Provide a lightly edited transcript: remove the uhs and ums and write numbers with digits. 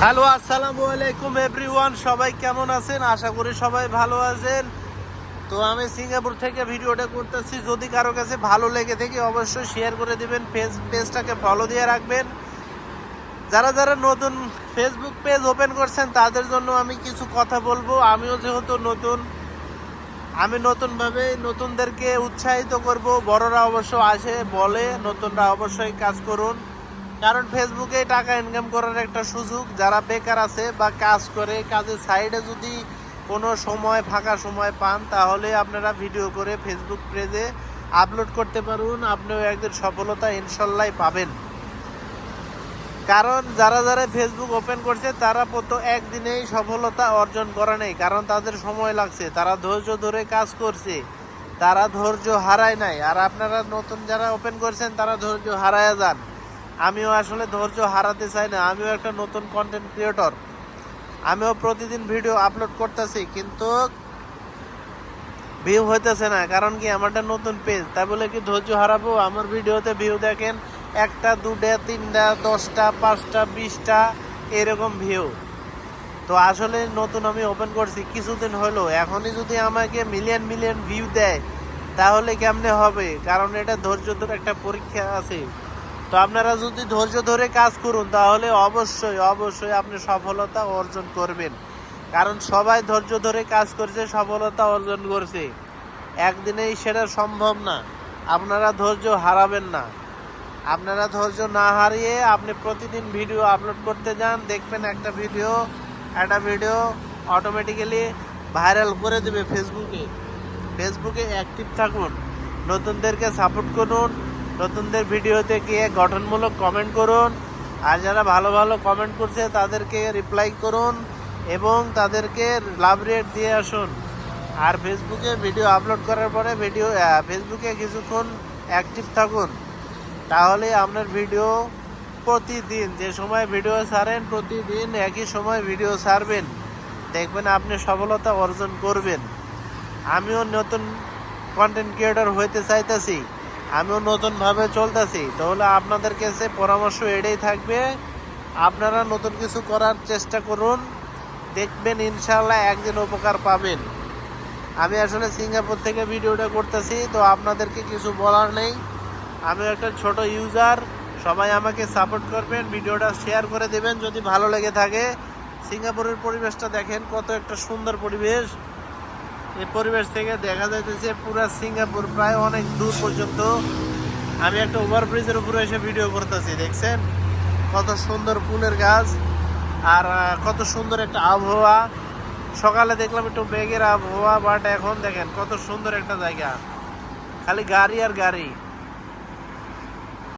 Hello, আসসালামু আলাইকুম everyone. সবাই কেমন আছেন? আশা করি সবাই ভালো আছেন। তো আমি সিঙ্গাপুর থেকে ভিডিওটা করতেছি। যদি কারো কাছে ভালো লেগে থাকে অবশ্যই শেয়ার করে দিবেন, পেজটাকে ফলো দিয়ে রাখবেন। যারা যারা নতুন ফেসবুক পেজ ওপেন করছেন তাদের জন্য আমি কিছু কথা বলবো। আমিও যেহেতু নতুন, আমি নতুনভাবে নতুনদেরকে উৎসাহিত করব। বড়রা অবশ্য আসে বলে নতুনরা অবশ্যই কাজ করুন, কারণ ফেসবুকে টাকা ইনকাম করার একটা সুযোগ। যারা বেকার আছে বা কাজ করে, কাজের সাইডে যদি কোনো সময় ফাঁকা সময় পান তাহলে আপনারা ভিডিও করে ফেসবুক পেজে আপলোড করতে পারুন। আপনিও একদিন সফলতা ইনশাল্লাহ পাবেন। কারণ যারা যারা ফেসবুক ওপেন করছে তারা একদিনেই সফলতা অর্জন করে নেই, কারণ তাদের সময় লাগছে, তারা ধৈর্য ধরে কাজ করছে, তারা ধৈর্য হারায় নাই। আর আপনারা নতুন যারা ওপেন করছেন তারা ধৈর্য হারায় যান। আমিও আসলে ধৈর্য হারাতে চাই না। আমিও একটা নতুন কন্টেন্ট ক্রিয়েটর, আমিও প্রতিদিন ভিডিও আপলোড করতেছি, কিন্তু ভিউ হইতেছে না। কারণ কি, আমারটা নতুন পেজ, তাই বলে কি ধৈর্য হারাবো? আমার ভিডিওতে ভিউ দেখেন 1টা 2টা 3টা 10টা 5টা 20টা এরকম ভিউ। তো আসলে নতুন আমি ওপেন করছি কিছুদিন হলো, এখনই যদি আমাকে মিলিয়ন মিলিয়ন ভিউ দেয় তাহলে কেমনে হবে? কারণ এটা ধৈর্য ধরে একটা পরীক্ষা আছে। তো আপনারা যদি ধৈর্য ধরে কাজ করুন তাহলে অবশ্যই অবশ্যই আপনি সফলতা অর্জন করবেন। কারণ সবাই ধৈর্য ধরে কাজ করছে, সফলতা অর্জন করছে। একদিনেই সেটা সম্ভব না। আপনারা ধৈর্য হারাবেন না। আপনারা ধৈর্য না হারিয়ে আপনি প্রতিদিন ভিডিও আপলোড করতে যান, দেখবেন একটা ভিডিও অটোমেটিক্যালি ভাইরাল করে দেবে ফেসবুকে অ্যাক্টিভ থাকুন, নতুনদেরকে সাপোর্ট করুন, নতুনদের ভিডিওতে গিয়ে গঠনমূলক কমেন্ট করুন। আর যারা ভালো ভালো কমেন্ট করছে তাদেরকে রিপ্লাই করুন এবং তাদেরকে লাভ রেট দিয়ে আসুন। আর ফেসবুকে ভিডিও আপলোড করার পরে ফেসবুকে কিছুক্ষণ অ্যাক্টিভ থাকুন, তাহলে আপনার ভিডিও প্রতিদিন যে সময় ভিডিও ছাড়েন, প্রতিদিন একই সময় ভিডিও ছাড়বেন, দেখবেন আপনি সফলতা অর্জন করবেন। আমিও নতুন কন্টেন্ট ক্রিয়েটর হইতে চাইতেছি, আমিও নতুনভাবে চলতেছি। তাহলে আপনাদের কাছে পরামর্শ এটাই থাকবে, আপনারা নতুন কিছু করার চেষ্টা করুন, দেখবেন ইনশাল্লাহ একদিন উপকার পাবেন। আমি আসলে সিঙ্গাপুর থেকে ভিডিওটা করতেছি, তো আপনাদেরকে কিছু বলার নেই। আমি একটা ছোট ইউজার, সবাই আমাকে সাপোর্ট করবেন, ভিডিওটা শেয়ার করে দেবেন যদি ভালো লেগে থাকে। সিঙ্গাপুরের পরিবেশটা দেখেন, কত একটা সুন্দর পরিবেশ। এই পরিবেশ থেকে দেখা যাইতেছে পুরা সিঙ্গাপুর প্রায় অনেক দূর পর্যন্ত। আমি একটা ওভারব্রিজের উপরে এসে ভিডিও করতেছি, দেখছেন কত সুন্দর ফুলের গাছ আর কত সুন্দর একটা আবহাওয়া। সকালে দেখলাম একটু মেঘের আবহাওয়া, বাট এখন দেখেন কত সুন্দর একটা জায়গা, খালি গাড়ি আর গাড়ি।